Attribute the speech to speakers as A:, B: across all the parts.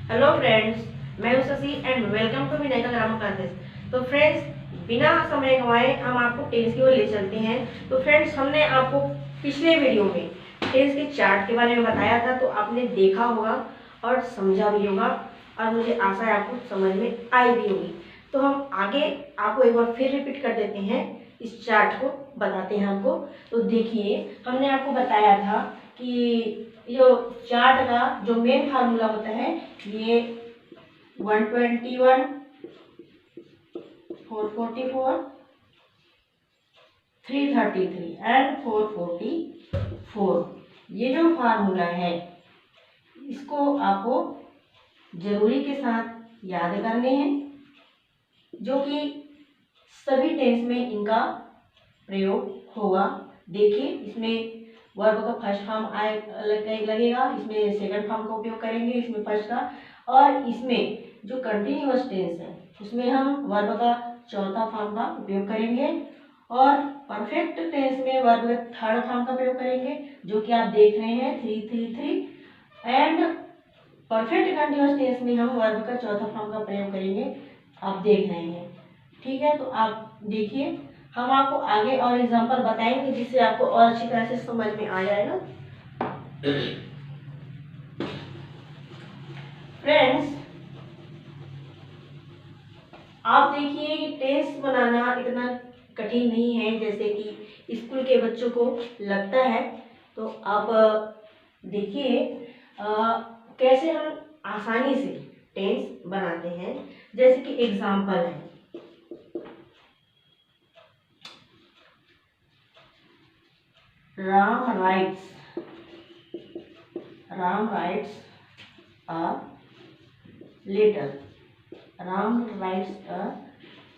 A: Hello friends, मैं हूं Shashi and welcome to Vinayaka grammar classes. तो फ्रेंड्स, बिना समय गंवाए हम आपको टेंस की ओर ले चलते हैं। तो फ्रेंड्स, हमने आपको पिछले वीडियो में टेंस के चार्ट के बारे में बताया था, तो आपने देखा होगा और समझा भी होगा और मुझे आशा है आपको समझ में आई भी होगी। तो हम आगे आपको एक बार फिर रिपीट कर देते हैं, इस चार्ट को बताते हैं आपको। तो देखिए, हमने आपको बताया था कि जो चार्ट का जो मेन फार्मूला होता है, ये 121, 444, 333 एंड 444, ये जो फार्मूला है इसको आपको जरूरी के साथ याद करने हैं, जो कि सभी टेंस में इनका प्रयोग होगा। देखिए, इसमें वर्ब का फर्स्ट फॉर्म लगेगा, इसमें सेकंड फॉर्म का उपयोग करेंगे, इसमें फर्स्ट का, और इसमें जो कंटिन्यूअस टेंस है उसमें हम वर्ब का चौथा फॉर्म का उपयोग करेंगे, और परफेक्ट टेंस में वर्ब का थर्ड फॉर्म का प्रयोग करेंगे, जो कि आप देख रहे हैं 333, एंड परफेक्ट कंटिन्यूअस टेंस में हम वर्ब का चौथा फॉर्म का प्रयोग करेंगे, आप देख रहे हैं। ठीक है, तो आप देखिए, हम आपको आगे और एग्जांपल बताएंगे जिससे आपको और अच्छी तरह से समझ में आ जाएगा। फ्रेंड्स, आप देखिए कि टेंस बनाना इतना कठिन नहीं है जैसे कि स्कूल के बच्चों को लगता है। तो आप देखिए कैसे हम आसानी से टेंस बनाते हैं। जैसे कि एग्जांपल है, Ram writes a letter. Ram writes a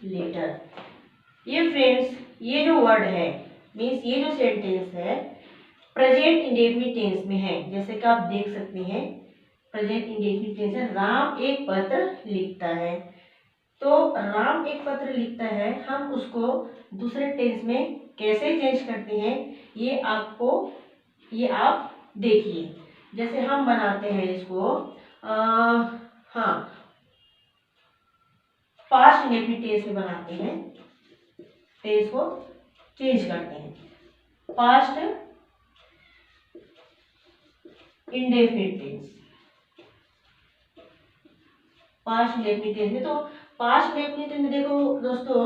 A: letter. ये फ्रेंड्स, ये जो वर्ड है मीन्स ये जो सेंटेंस है प्रेजेंट इंडेफिनिट टेंस में है। जैसे कि आप देख सकते हैं, प्रेजेंट इंडेफिनिट टेंस है। राम एक पत्र लिखता है। तो राम एक पत्र लिखता है, हम उसको दूसरे टेंस में कैसे चेंज करते हैं ये आप देखिए। जैसे हम बनाते हैं इसको हाँ, पास्ट इंडेफिनिट टेंस में बनाते हैं, टेंस को चेंज करते हैं। Past indefinite tense, past indefinite tense में, तो पास्ट इंडेफिनिट टेंस में देखो दोस्तों,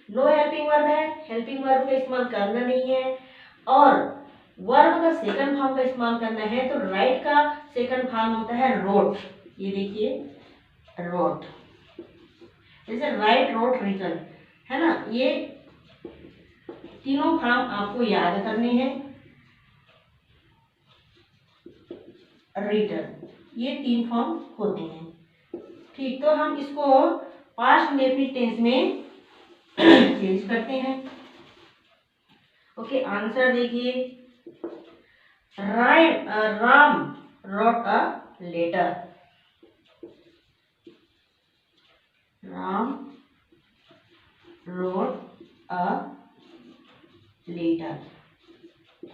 A: नो हेल्पिंग वर्ब है, हेल्पिंग वर्ब का इस्तेमाल करना नहीं है, और वर्ब का सेकंड फॉर्म का इस्तेमाल करना है। तो राइट का सेकंड फॉर्म होता है रोट। ये देखिए, रोट, जैसे राइट, रोट, रिटन, है ना। ये तीनों फॉर्म आपको याद करने हैं। रिटन, ये तीन फॉर्म होते हैं। ठीक, तो हम इसको पास्ट इंडेफिनिट टेंस में चेंज करते हैं। ओके, आंसर देखिए, Ram wrote a letter. Ram wrote a letter.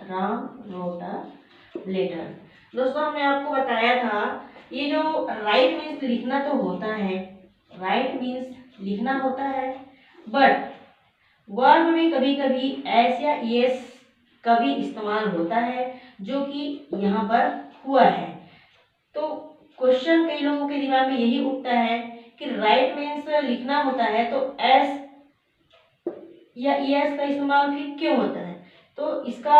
A: Ram wrote a letter. दोस्तों, हमने आपको बताया था ये जो राइट मीन्स लिखना तो होता है, राइट मीन्स लिखना होता है, बट वर्ब में कभी कभी एस या एस का भी इस्तेमाल होता है, जो कि यहाँ पर हुआ है। तो क्वेश्चन कई लोगों के दिमाग में यही उठता है कि राइट मीन्स लिखना होता है तो एस या एस का इस्तेमाल फिर क्यों होता है। तो इसका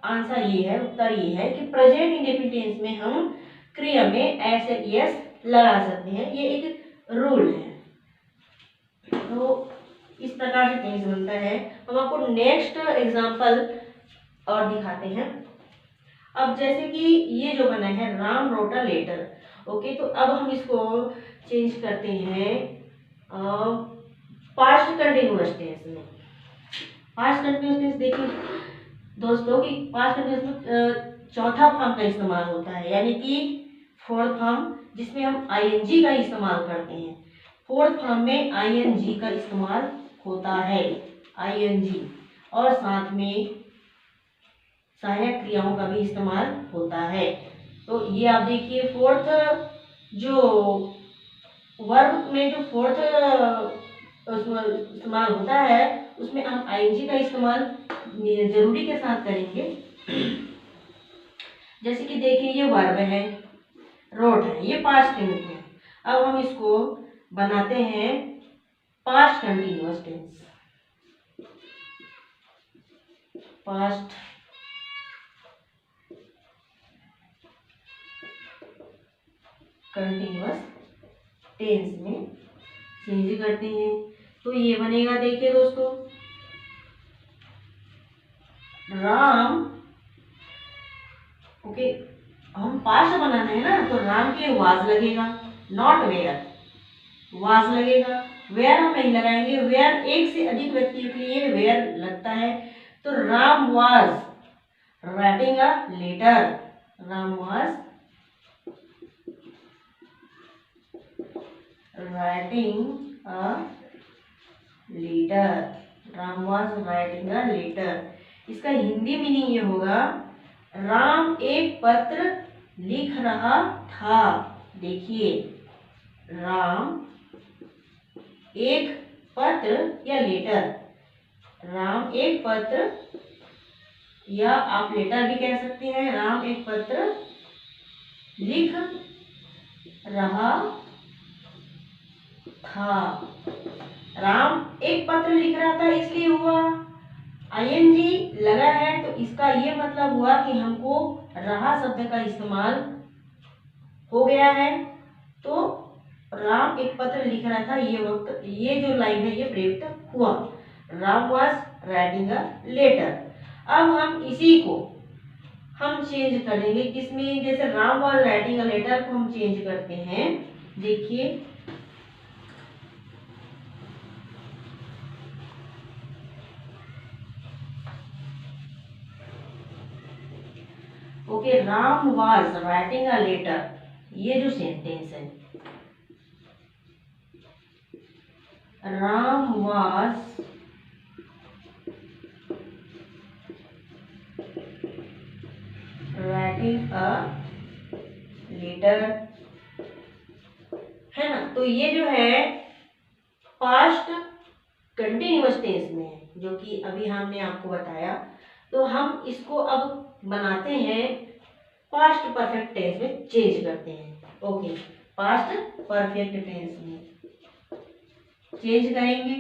A: आंसर ये है, उत्तर ये है कि प्रेजेंट इंडेफिनिट टेंस में हम क्रिया में एस या एस लगा सकते हैं, ये एक रूल है। तो इस प्रकार से टेंस बनता है। हम आपको नेक्स्ट एग्जांपल और दिखाते हैं। अब जैसे कि ये जो बना है Ram wrote a letter. Okay, तो अब हम इसको चेंज करते हैं पास्ट कंटिन्यूअस टेंस में। पास्ट कंटिन्यूअस टेंस देखिए दोस्तों कि पास्ट कंटिन्यूअस में चौथा फॉर्म का इस्तेमाल होता है, यानी कि फोर्थ फॉर्म, जिसमें हम आईएनजी का इस्तेमाल करते हैं। फोर्थ फॉर्म में आईएनजी का इस्तेमाल होता है, आईएनजी, और साथ में सहायक क्रियाओं का भी इस्तेमाल होता है। तो ये आप देखिए, फोर्थ जो वर्ब में जो फोर्थ इस्तेमाल होता है उसमें हम आईएनजी का इस्तेमाल जरूरी के साथ करेंगे। जैसे कि देखिए ये वर्ब है, रोट है, ये पास्ट टेंस है। अब हम इसको बनाते हैं past continuous tense. Past continuous tense में चेंज करते हैं तो ये बनेगा, देखिए दोस्तों, राम, ओके, हम पास्ट बनाना है ना तो राम के वाज लगेगा, नॉट वेयर, वाज लगेगा। वेयर हम नहीं लगाएंगे, वेयर एक से अधिक व्यक्तियों के लिए वेयर लगता है। तो Ram was writing a letter, Ram was writing a letter, Ram was writing a letter. इसका हिंदी मीनिंग ये होगा, राम एक पत्र लिख रहा था। देखिए, राम एक पत्र या लेटर, राम एक पत्र या आप लेटर भी कह सकते हैं, राम एक पत्र लिख रहा था। राम एक पत्र लिख रहा था इसलिए हुआ, आईएनजी लगा है तो इसका ये मतलब हुआ कि हमको रहा शब्द का इस्तेमाल हो गया है। तो राम एक पत्र लिख रहा था, ये वक्त, ये जो लाइन है ये प्रयुक्त हुआ, Ram was writing a letter. अब हम इसी को हम चेंज करेंगे किसमें, जैसे Ram was writing a letter को हम चेंज करते हैं। देखिए, okay, Ram was writing a letter, ये जो सेंटेंस है, Ram was writing a letter, है ना। तो ये जो है पास्ट कंटिन्यूअस टेंस में है, जो कि अभी हमने आपको बताया। तो हम इसको अब बनाते हैं पास्ट परफेक्ट टेंस में, चेंज करते हैं। ओके, पास्ट परफेक्ट टेंस में चेंज करेंगे,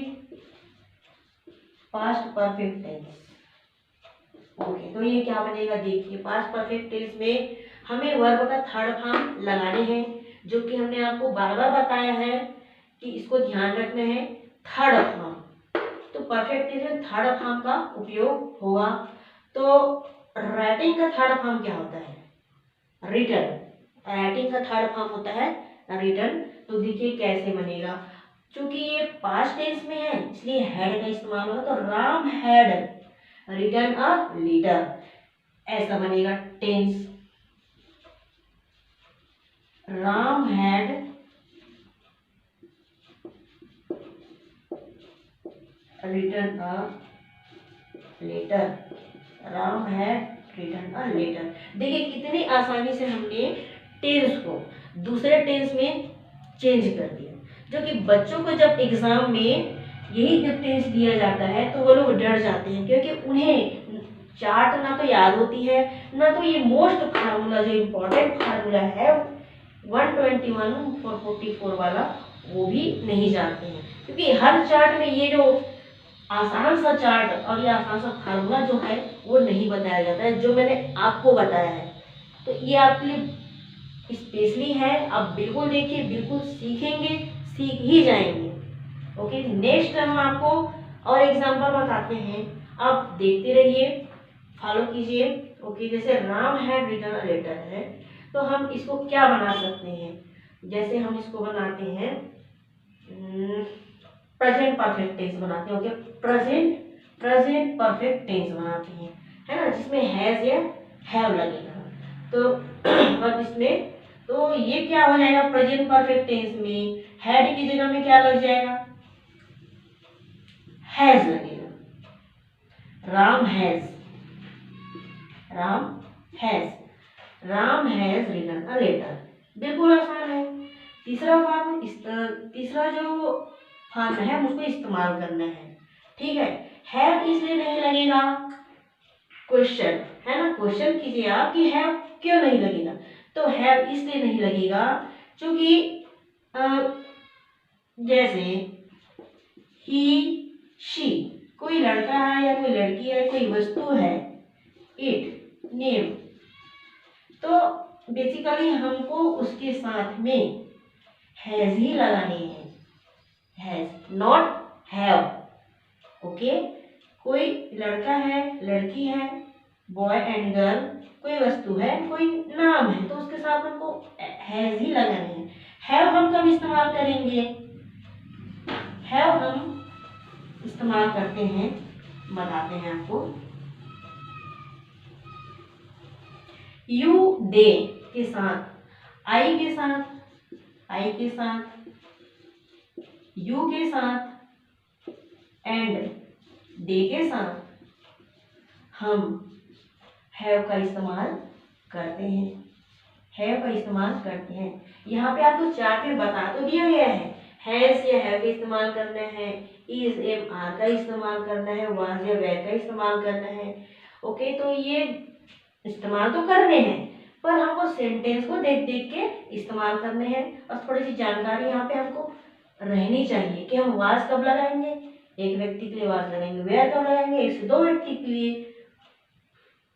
A: पास्ट परफेक्ट टेंस। ओके, तो ये क्या बनेगा, देखिए, पास्ट परफेक्ट टेंस में हमें वर्ब का थर्ड फॉर्म लगाने हैं, जो कि हमने आपको बार बार बताया है कि इसको ध्यान रखना है, थर्ड फॉर्म। तो परफेक्ट टेंस में थर्ड फॉर्म का उपयोग होगा। तो राइटिंग का थर्ड फॉर्म क्या होता है, रिटन। राइटिंग का थर्ड फॉर्म होता है रिटन। तो देखिए कैसे बनेगा, क्योंकि ये पास्ट टेंस में है इसलिए हैड का इस्तेमाल होगा। तो Ram had written a letter, ऐसा बनेगा tense, Ram had written a letter, Ram had written a letter. देखिए कितनी आसानी से हमने टेंस को दूसरे टेंस में चेंज कर दिया, जो कि बच्चों को जब एग्जाम में यही जब टेंस दिया जाता है तो वो लोग डर जाते हैं, क्योंकि उन्हें चार्ट ना तो याद होती है, ना तो ये मोस्ट फार्मूला जो इम्पोर्टेंट फार्मूला है 121 और 44 वाला वो भी नहीं जानते हैं। क्योंकि हर चार्ट में ये जो आसान सा चार्ट और ये आसान सा फार्मूला जो है वो नहीं बताया जाता है, जो मैंने आपको बताया है। तो ये आपके लिए स्पेशली है, आप बिल्कुल देखिए, बिल्कुल सीखेंगे, सीख ही जाएंगे। ओके, नेक्स्ट हम आपको और एग्जांपल बताते हैं, आप देखते रहिए, फॉलो कीजिए। ओके, जैसे Ram had written a letter है, तो हम इसको क्या बना सकते हैं, जैसे हम इसको बनाते हैं प्रेजेंट परफेक्ट टेंस बनाते हैं। ओके, प्रेजेंट परफेक्ट टेंस बनाते हैं, है ना, जिसमें हैज या हैव लगेगा। तो अब इसमें तो ये क्या हो जाएगा, प्रेजेंट परफेक्ट टेंस में हैड की जगह में क्या लग जाएगा, हैज लगेगा, Ram has, Ram has, Ram has written a letter. बिल्कुल आसान है। तीसरा जो फॉर्म है उसको इस्तेमाल करना है, ठीक है। हैव इसलिए नहीं लगेगा, क्वेश्चन है ना, क्वेश्चन कीजिए आप कि हैव क्यों नहीं लगेगा। तो हैव इसलिए नहीं लगेगा क्योंकि जैसे ही शी, कोई लड़का है या कोई लड़की है, कोई वस्तु है, इट नेम, तो बेसिकली हमको उसके साथ में हैज ही लगाने हैं, हैज नॉट हैव, ओके। कोई लड़का है, लड़की है, बॉय एंड गर्ल, कोई वस्तु है, कोई नाम है, तो उसके साथ हमको हैज ही लगाने हैं। हैव हम कब इस्तेमाल करेंगे, हैव हम इस्तेमाल करते हैं, बताते हैं आपको। यू दे के साथ, आई के साथ, आई के साथ, यू के साथ एंड दे के साथ हम हैव का इस्तेमाल करते हैं, हैव का इस्तेमाल करते हैं। यहाँ पे आपको चार्ट में बता तो दिया गया है, हैज या हैव का इस्तेमाल करना है, इज एम आर का इस्तेमाल करना है, वाज या वेर का इस्तेमाल करना है, ओके। तो ये इस्तेमाल तो करने हैं, पर हमको सेंटेंस को देख देख के इस्तेमाल करने हैं। और थोड़ी सी जानकारी यहाँ पे हमको रहनी चाहिए कि हम वाज कब लगाएंगे, एक व्यक्ति के लिए वाज लगाएंगे, वेयर कब लगाएंगे, एक से दो व्यक्ति के लिए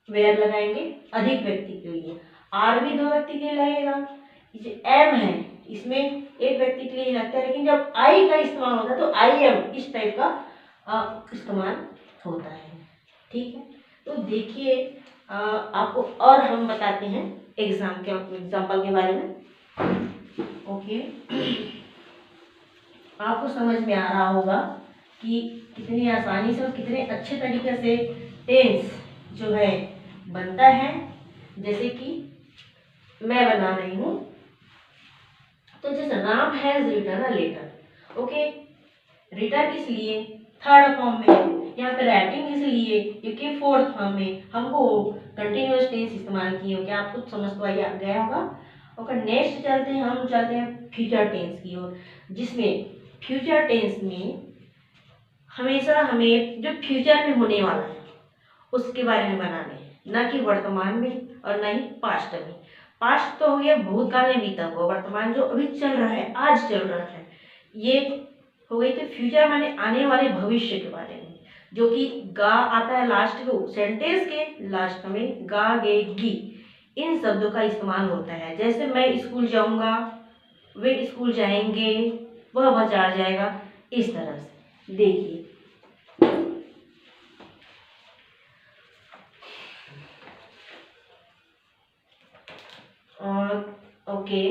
A: वेयर लगाएंगे, अधिक व्यक्ति के लिए, आर भी दो व्यक्ति के लिए लगेगा, जो एम है इसमें एक व्यक्ति के लिए लगता है, लेकिन जब आई का इस्तेमाल होता है तो आई एम इस टाइप का इस्तेमाल होता है, ठीक है। तो देखिए आपको और हम बताते हैं एग्जाम्पल के बारे में, ओके। आपको समझ में आ रहा होगा कि कितनी आसानी से और कितने अच्छे तरीके से टेंस जो है बनता है। जैसे कि मैं बना रही हूँ, तो जैसे Ram has written a letter, okay. Written इसलिए थर्ड फॉर्म में, यहाँ पे राइटिंग इसलिए क्योंकि फोर्थ फॉर्म में हमको कंटिन्यूअस टेंस इस्तेमाल किए हो। क्या आपको समझ तो आ गया होगा, ओके। नेक्स्ट चलते हैं, हम चलते हैं फ्यूचर टेंस की ओर, जिसमें फ्यूचर टेंस में हमेशा हमें जो फ्यूचर में होने वाला है उसके बारे में बनाने हैं, ना कि वर्तमान में और ना ही पास्ट में। पास्ट तो हो गया, भूतकाल में बीता हुआ, वर्तमान जो अभी चल रहा है, आज चल रहा है, ये हो गई। तो फ्यूचर माने आने वाले भविष्य के बारे में, जो कि गा आता है लास्ट को, सेंटेंस के लास्ट में गा गे गी, इन शब्दों का इस्तेमाल होता है। जैसे मैं स्कूल जाऊंगा, वे स्कूल जाएंगे, वह बाजार जाएगा, इस तरह से। देखिए ओके,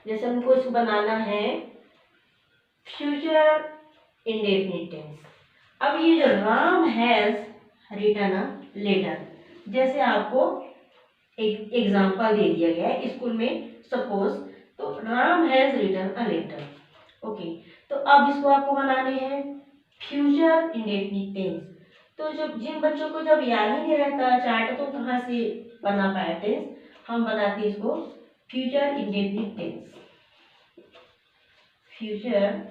A: जैसे हमको इसको बनाना है फ्यूचर इंडेफिनिट टेंस। अब ये जो Ram has written a letter, जैसे आपको एक एग्जांपल दे दिया गया है स्कूल में, सपोज, तो Ram has written a letter, okay. तो अब इसको आपको बनाने हैं फ्यूचर इंडेफिनिट टेंस। तो जब जिन बच्चों को जब याद ही नहीं रहता चार्ट, तो कहाँ से बना पाए टेंस, हम बनाते हैं इसको future indefinite tense. Future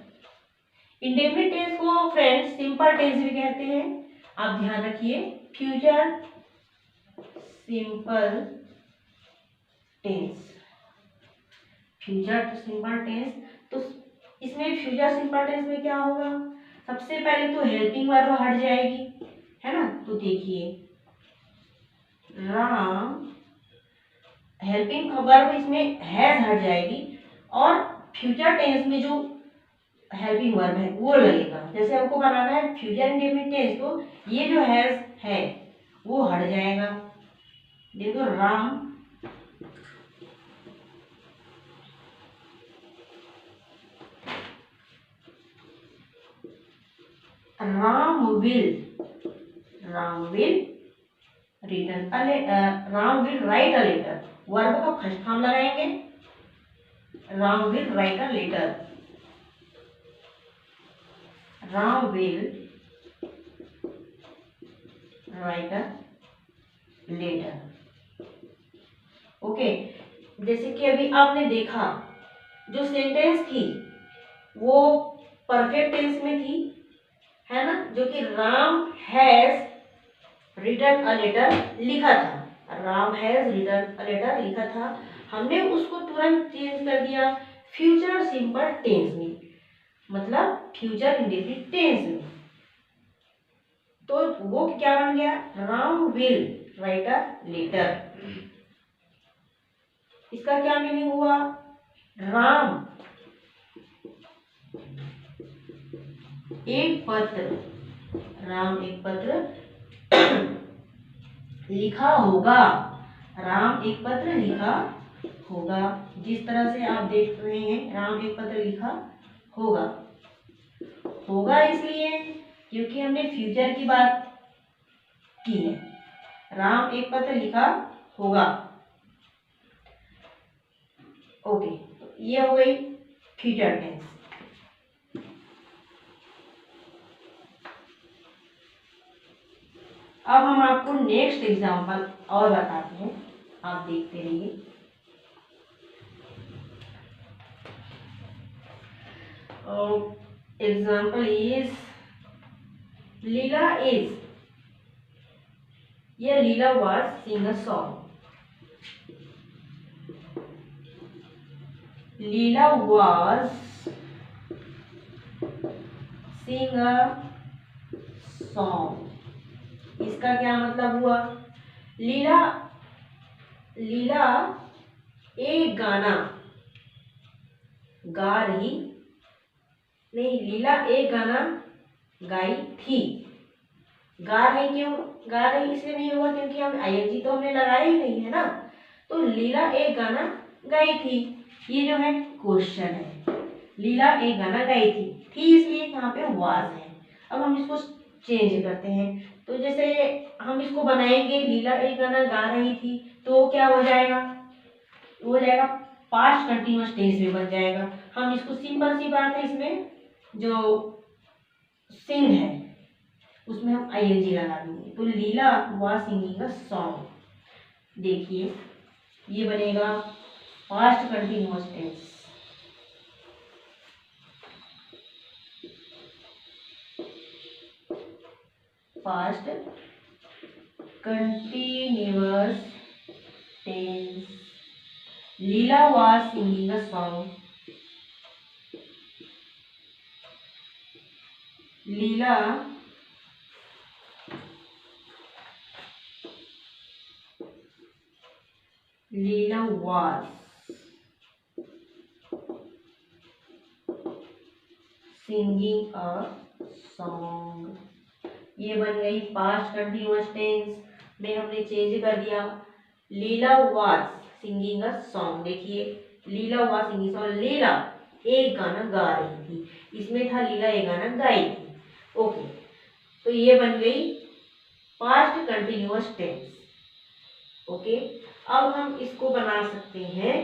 A: indefinite tense को फ्रेंड्स सिंपल टेंस भी कहते हैं, आप ध्यान रखिए। Future simple tense, future simple tense. तो इसमें फ्यूचर सिंपल टेंस में क्या होगा, सबसे पहले तो हेल्पिंग वर्ब हट जाएगी, है ना। तो देखिए राम, हेल्पिंग वर्ब इसमें हैज हट जाएगी, और फ्यूचर टेंस में जो हेल्पिंग वर्ब है वो लगेगा। जैसे हमको बनाना है फ्यूचर इंडेफिनिट टेंस, तो ये जो हैज है वो हट जाएगा। देखो Ram Ram will written a letter, Ram will write a letter, verb का फर्स्ट फॉर्म लगाएंगे, Ram will write a letter, Ram will write a letter, okay. जैसे कि अभी आपने देखा जो सेंटेंस थी वो परफेक्ट टेंस में थी, है ना, जो कि Ram has written a letter लिखा था, Ram has written a letter लिखा था। हमने उसको तुरंत चेंज कर दिया फ्यूचर सिंपल टेंस में, मतलब फ्यूचर इंडेफिनिट टेंस में। तो वो क्या बन गया, Ram will write a letter. इसका क्या मीनिंग हुआ, राम एक पत्र, राम एक पत्र लिखा होगा, राम एक पत्र लिखा होगा। जिस तरह से आप देख रहे हैं राम एक पत्र लिखा होगा, होगा इसलिए क्योंकि हमने फ्यूचर की बात की है, राम एक पत्र लिखा होगा। ओके, तो ये हो गई फ्यूचर टेंस। अब हम आपको नेक्स्ट एग्जांपल और बताते हैं, आप देखते रहिए। एग्जाम्पल इज लीला इज, ये Leela was sing a song, Leela was sing a song. इसका क्या मतलब हुआ, लीला लीला एक गाना गा रही, नहीं, लीला एक गाना गाई थी। गा रही क्यों, गा रही इसलिए नहीं हुआ क्योंकि हम आईएनजी तो हमने लगाया ही नहीं है ना। तो लीला एक गाना गाई थी, ये जो है क्वेश्चन है, लीला एक गाना गाई थी इसलिए यहाँ पे वाज है। अब हम इसको चेंज करते हैं, तो जैसे हम इसको बनाएंगे लीला एक गाना गा रही थी, तो क्या हो जाएगा, वो हो जाएगा पास्ट कंटिन्यूअस टेंस में बन जाएगा। हम इसको सिंपल सी बात है, इसमें जो सिंग है उसमें हम आईएनजी लगा देंगे, तो Leela was singing a song. देखिए ये बनेगा past continuous tense, past continuous tense, Leela was singing a song, Leela was singing a song. ये बन गई पास्ट कंटिन्यूअस टेंस में हमने चेंज कर दिया, लीला वाज सिंगिंग अ सॉन्ग। देखिए लीला वाज सिंगिंग सॉन्ग, लीला एक गाना गा रही थी, इसमें था लीला एक गाना गाई थी। ओके, तो ये बन गई पास्ट कंटिन्यूअस टेंस। ओके, अब हम इसको बना सकते हैं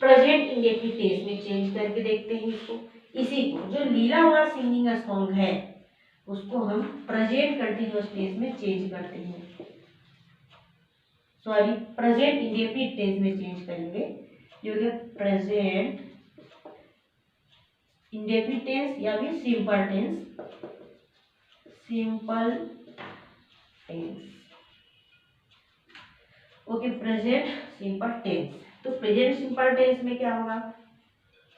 A: प्रेजेंट इंडेफिनिट टेंस में, चेंज करके देखते हैं इसको। इसी को जो Leela was singing a song है उसको हम प्रेजेंट कंटिन्यूअस टेंस में चेंज करते हैं, सॉरी प्रेजेंट इंडेफिनिट टेंस में चेंज करेंगे, जो कि प्रेजेंट इंडेफिनिट टेंस या फिर simple tense, simple tense. Okay, present simple tense. तो प्रेजेंट सिंपल टेंस में क्या होगा,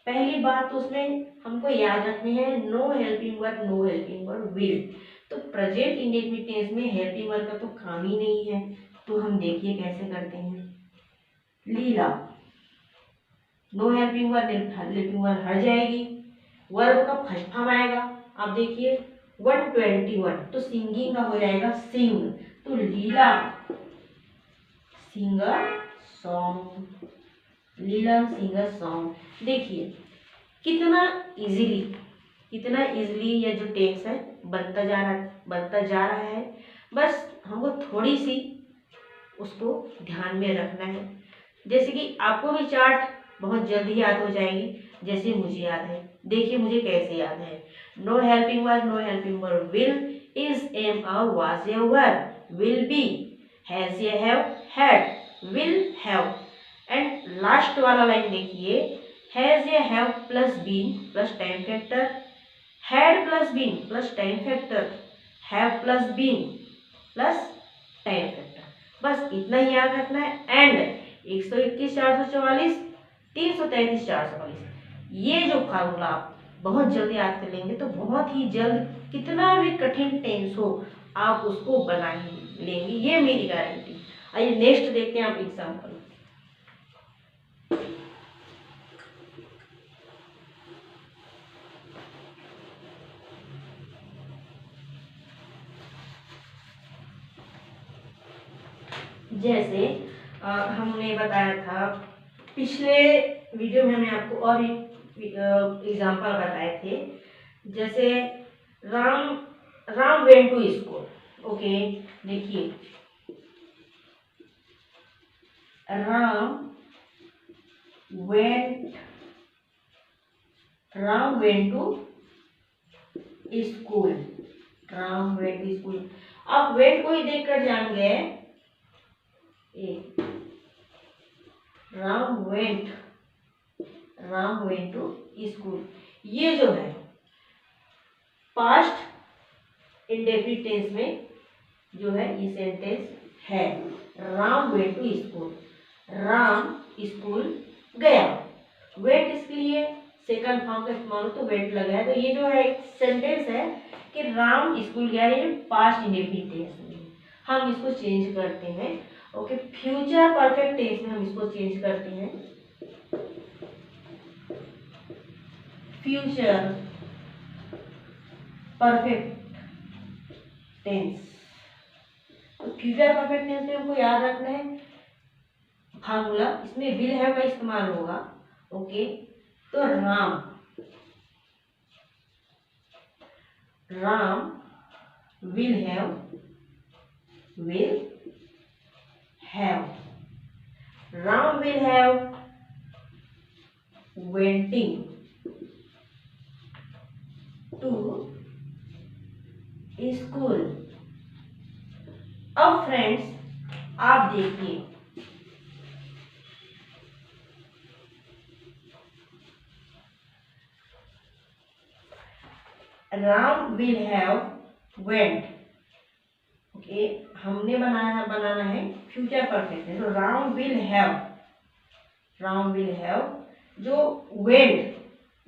A: पहली बात तो उसमें हमको याद रखनी है no helping verb, no helping verb will. तो प्रेजेंट इंडेफिनिट टेंस में हेल्पिंग वर्ब का तो काम ही नहीं है, तो हम देखिए कैसे करते हैं। Leela, no helping verb, helping verb हट जाएगी, वर्ब का फर्स्ट फॉर्म आएगा। आप देखिए 121, तो सिंगिंग का हो जाएगा सिंग, तो लीला सिंगर सॉन्ग, लीला सिंगर सॉन्ग। देखिए कितना इजीली ये जो टेंस है बनता जा रहा है। बस हमको थोड़ी सी उसको ध्यान में रखना है, जैसे कि आपको भी चार्ट बहुत जल्दी याद हो जाएगी जैसे मुझे याद है। देखिए मुझे कैसे याद है, no helping verb will, is am a was a verb, will be, has a have had, will have, and last वाला लाइन देखिए हैज या have plus been plus time factor, had plus been plus time factor, have plus been plus time factor. बस इतना ही याद रखना है। And 121 444 333 444, ये जो फार्मूला आप बहुत जल्दी याद कर लेंगे तो बहुत ही जल्द कितना भी कठिन टेंस हो आप उसको बना ही लेंगे, ये मेरी गारंटी। आइए नेक्स्ट देखते हैं आप एग्जाम्पल। जैसे हमने बताया था पिछले वीडियो में, हमने आपको और एग्जाम्पल बताए थे। जैसे Ram went to school. Okay, देखिए Ram went to school. Ram went to school. आप वेंट को ही देखकर जान गए, राम वेंट टू स्कूल। ये जो है पास्ट इंडेफिनिट टेंस में जो है ये सेंटेंस है। Ram went to school, Ram school गया। वेंट इसके लिए सेकंड फॉर्म का इस्तेमाल हो तो वेंट लगा है, तो ये जो है एक सेंटेंस है कि राम स्कूल गया, ये पास्ट इंडेफिनिट टेंस में। हम इसको चेंज करते हैं। ओके, फ्यूचर परफेक्ट टेंस में हम इसको चेंज करते हैं। Future perfect tense. तो फ्यूचर परफेक्ट टेंस में हमको याद रखना है फार्मूला, इसमें विल हैव का इस्तेमाल होगा। ओके, तो Ram will have Ram will have wenting to school. अब फ्रेंड्स आप देखिए, Ram will have went. Okay, हमने बनाना है फ्यूचर परफेक्ट है, तो राम विल हैव जो वेंट,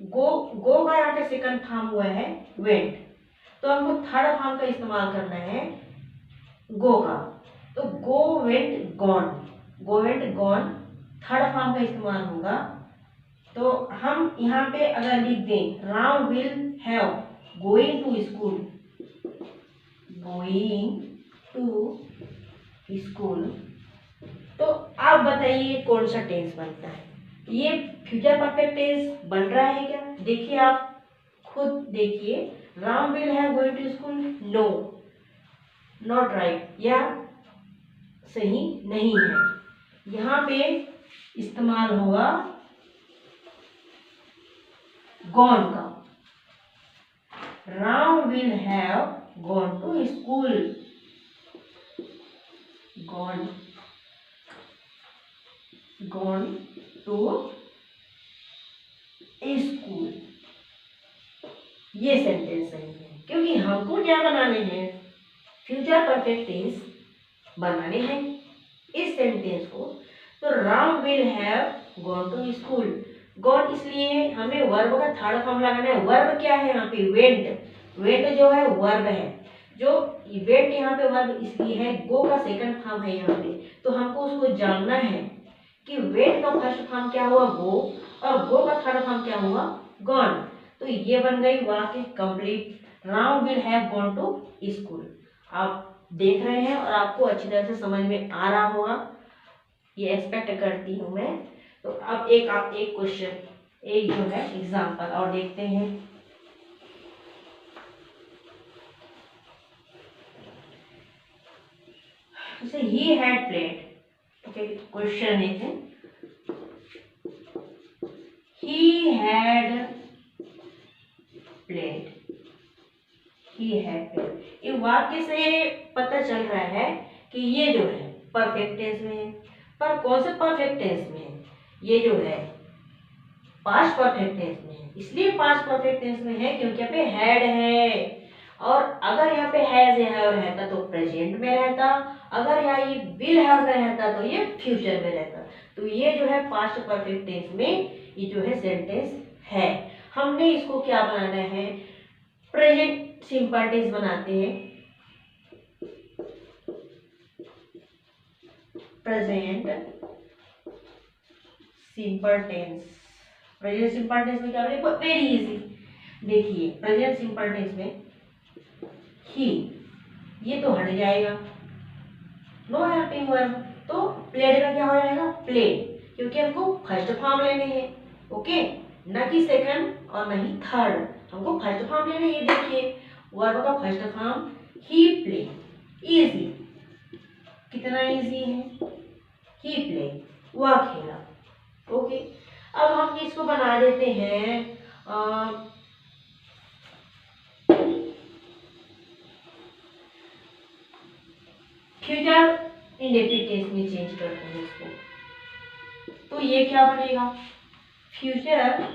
A: गो का यहाँ पे सेकंड फॉर्म हुआ है वेंट, तो हमको थर्ड फॉर्म का इस्तेमाल करना है गो का। तो go went gone third form का इस्तेमाल होगा। तो हम यहाँ पे अगर लिख दें Ram will have going to school, तो आप बताइए कौन सा टेंस बनता है? ये फ्यूचर परफेक्ट टेंस बन रहा है क्या? देखिए, आप खुद देखिए, Ram will have going to school, no, not right, या सही नहीं है। यहाँ पे इस्तेमाल होगा गॉन का। Ram will have gone to school, gone to school, ये सेंटेंस सही है, क्योंकि हमको क्या बनाने हैं? फ्यूचर परफेक्ट टेंस बनाने हैं इस सेंटेंस को। तो Ram will have gone to school, gone इसलिए हमें वर्ब का थर्ड फॉर्म लगाना है। वर्ब क्या है यहाँ पे? वेंट जो है वर्ब है, जो वेंट यहाँ पे वर्ब इसलिए है, गो का सेकंड फॉर्म है यहाँ पे। तो हमको उसको जानना है कि वेंट का फर्स्ट फॉर्म क्या हुआ? गो, और गो का थर्ड फॉर्म क्या हुआ? गॉन। तो ये बन गई वाक्य complete, Ram will have gone to school. आप देख रहे हैं और आपको अच्छी तरह से समझ में आ रहा होगा, ये एक्सपेक्ट करती हूँ मैं। तो अब आप एक क्वेश्चन, एक जो है एग्जाम्पल और देखते हैं। जैसे he had played. Okay, question देखें, ही हैड प्लेड, ये वाक्य से पता चल रहा है कि ये जो है परफेक्ट टेंस में है। पर कौन से परफेक्ट टेंस में है? ये जो है पास्ट परफेक्ट टेंस में है। इसलिए पास्ट परफेक्ट टेंस में है क्योंकि यहाँ पे हैड है, और अगर यहाँ पे हैज है और रहता तो प्रेजेंट में रहता, अगर यहाँ ये विल हैव में रहता तो ये फ्यूचर में रहता। तो ये जो है पास्ट परफेक्ट टेंस में ये जो है सेंटेंस है। हमने इसको क्या बनाना है, प्रेजेंट सिंपल टेंस बनाते हैं। Present simple tense, present simple tense में क्या बनेगा, वेरी इजी। देखिए प्रेजेंट सिंपल टेंस में ही, ये तो हट जाएगा, नो हेल्पिंग वर्ब, तो प्लेड का क्या हो जाएगा, प्ले, क्योंकि हमको फर्स्ट फॉर्म लेने हैं। ओके, न कि सेकंड और न ही थर्ड, हमको फर्स्ट फॉर्म लेने हैं। देखिए वर्ब का फर्स्ट फॉर्म ही प्ले, इजी, कितना इजी है, ही प्ले, वह खेला। ओके, अब हम इसको बना देते हैं फ्यूचर इंडेफिनिट टेंस में चेंज करते हैं इसको। तो ये क्या बनेगा, फ्यूचर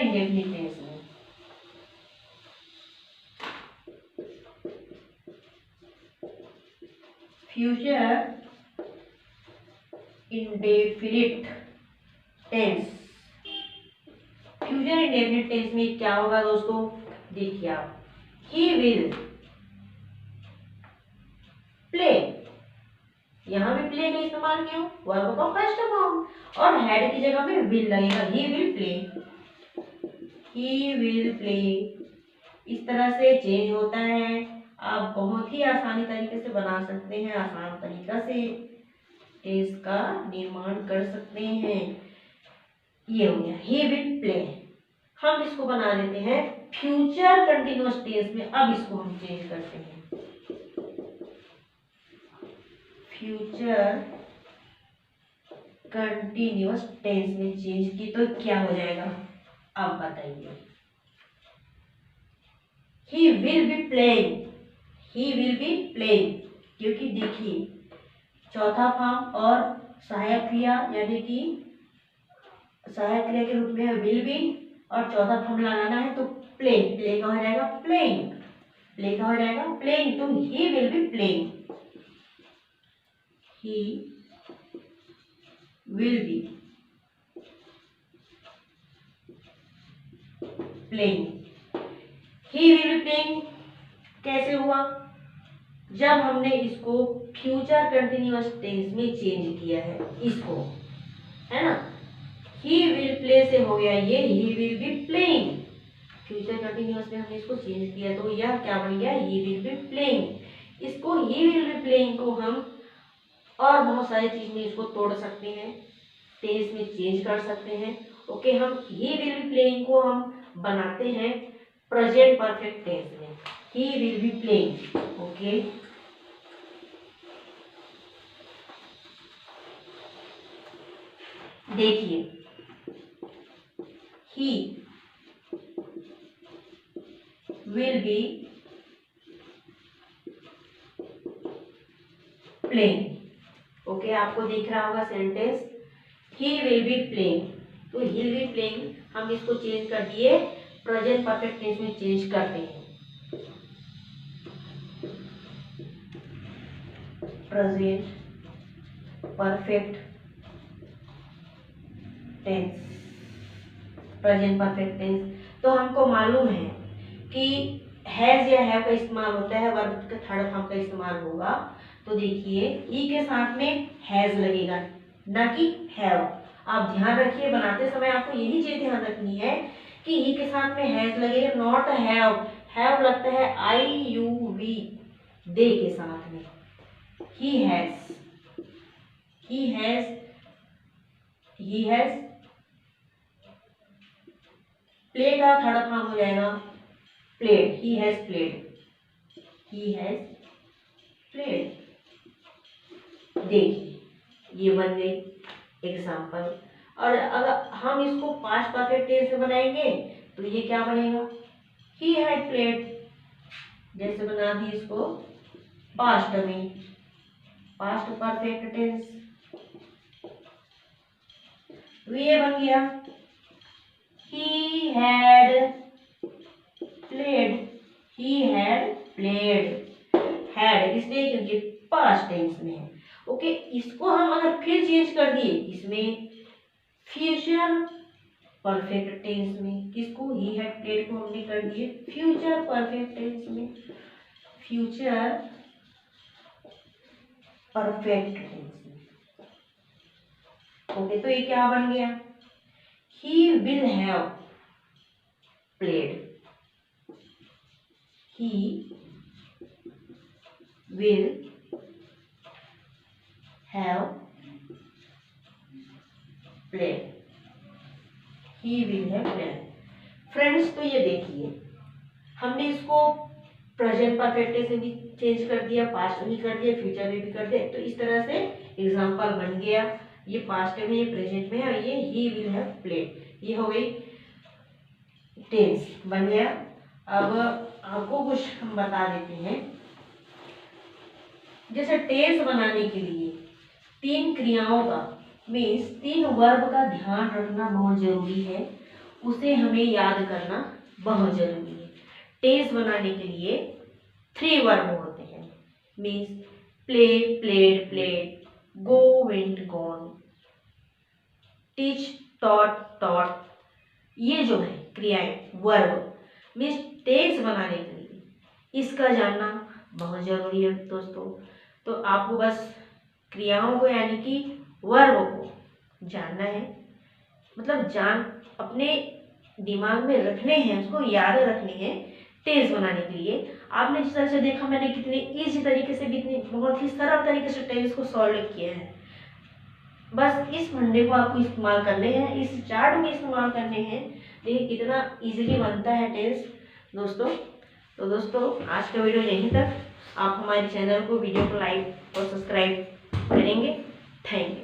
A: इंडेफिनिट टेंस में future indefinite tense. Future indefinite tense में क्या होगा दोस्तों, देखिए आप, ही विल प्ले, यहाँ भी प्ले का इस्तेमाल क्यों, वर्ब का फर्स्ट फॉर्म, और हेड की जगह में विल लगेगा, he will play, he will play. इस तरह से चेंज होता है। आप बहुत ही आसानी तरीके से बना सकते हैं, आसान तरीका से इसका निर्माण कर सकते हैं। ये हो गया ही विल प्ले। हम इसको बना देते हैं फ्यूचर कंटिन्यूअस टेंस में। अब इसको हम चेंज करते हैं, फ्यूचर कंटिन्यूअस टेंस में चेंज की तो क्या हो जाएगा, अब बताइए, ही will be playing, he will be playing, क्योंकि देखिए चौथा फॉर्म और सहायक क्रिया, यानी कि सहायक क्रिया के रूप में विल बी, और चौथा फॉर्म लगाना है तो प्ले, प्ले का हो जाएगा प्लेइंग, प्ले का हो जाएगा प्लेइंग, तो he will be playing, he will be playing. He will be playing कैसे हुआ, जब हमने इसको फ्यूचर कंटिन्यूअस टेंस में चेंज किया है, इसको, है ना, ही विल प्ले से हो गया ये ही will be playing. Future continuous में हमने इसको चेंज किया तो यह क्या बन गया, ही विल बी प्लेइंग। इसको ही विल बी प्लेइंग को हम और बहुत सारी चीज में इसको तोड़ सकते हैं, टेंस में चेंज कर सकते हैं। ओके, हम ही विल बी प्लेइंग को हम बनाते हैं प्रेजेंट परफेक्ट टेंस में, he will be playing. Okay, देखिए he will be playing. Okay, आपको दिख रहा होगा sentence, he will be playing, तो ही विल बी प्लेइंग हम इसको चेंज कर दिए, प्रेजेंट परफेक्ट टेंस में चेंज करते हैं, present perfect tense, present perfect tense. तो हमको मालूम है कि हैज या हैव का इस्तेमाल होता है, वर्ब का थर्ड फॉर्म का इस्तेमाल होगा। तो देखिए ही के साथ में हैज लगेगा, ना कि हैव। आप ध्यान रखिए, बनाते समय आपको यही चीज ध्यान रखनी है कि ही के साथ में हैज लगेगा, नॉट हैव। हैव लगता है IUV, दे के साथ में, he has, he has, he has, play का थर्ड फॉर्म हो जाएगा played, he has played, he has played. देखिए ये बन गई एग्जाम्पल। और अगर हम इसको पास्ट परफेक्ट टेंस में बनाएंगे तो ये क्या बनेगा, ही हैड प्लेड। जैसे बना दी इसको पास्ट में, पास्ट परफेक्ट टेंस, वे बन गया he had played, he had played, had इसलिए क्योंकि पास्ट टेंस में है। ओके, इसको हम अगर फिर चेंज कर दिए इसमें फ्यूचर परफेक्ट टेंस में, किसको ही हैड प्लेड को हमने कर दिए फ्यूचर परफेक्ट टेंस में, फ्यूचर परफेक्ट टेंस में। ओके, तो ये क्या बन गया he will have played, he will have played, he will have played। Friends, तो ये देखिए हमने इसको प्रेजेंट परफेक्ट से भी चेंज कर दिया, पास्ट में भी कर दिया, फ्यूचर में भी कर दिया। तो इस तरह से एग्जांपल बन गया, ये पास्ट में, ये प्रेजेंट में है, ये ही विल हैव प्लेड, ये हो गई टेंस बन गया। अब आपको कुछ हम बता देते हैं, जैसे टेंस बनाने के लिए 3 क्रियाओं का मीन्स 3 वर्ब का ध्यान रखना बहुत जरूरी है, उसे हमें याद करना बहुत जरूरी है। टेंस बनाने के लिए 3 वर्ब होते हैं, means play played played, go went gone, teach taught taught, ये जो है क्रियाएं वर्ब मीन्स टेंस बनाने के लिए इसका जानना बहुत जरूरी है दोस्तों। तो आपको बस क्रियाओं को यानी कि वर्ब को जानना है, मतलब जान अपने दिमाग में रखने हैं, उसको याद रखने हैं टेंस बनाने के लिए। आपने जिस तरह से देखा मैंने कितने इजी तरीके से, कितनी बहुत ही सरल तरीके से टेंस को सॉल्व किया है। बस इस फंडे को आपको इस्तेमाल करने हैं, इस चार्ट में इस्तेमाल करने हैं। देखिए कितना इजीली बनता है टेंस दोस्तों। तो दोस्तों आज का वीडियो यहीं तक। आप हमारे चैनल को, वीडियो को लाइक और सब्सक्राइब करेंगे। Thank you.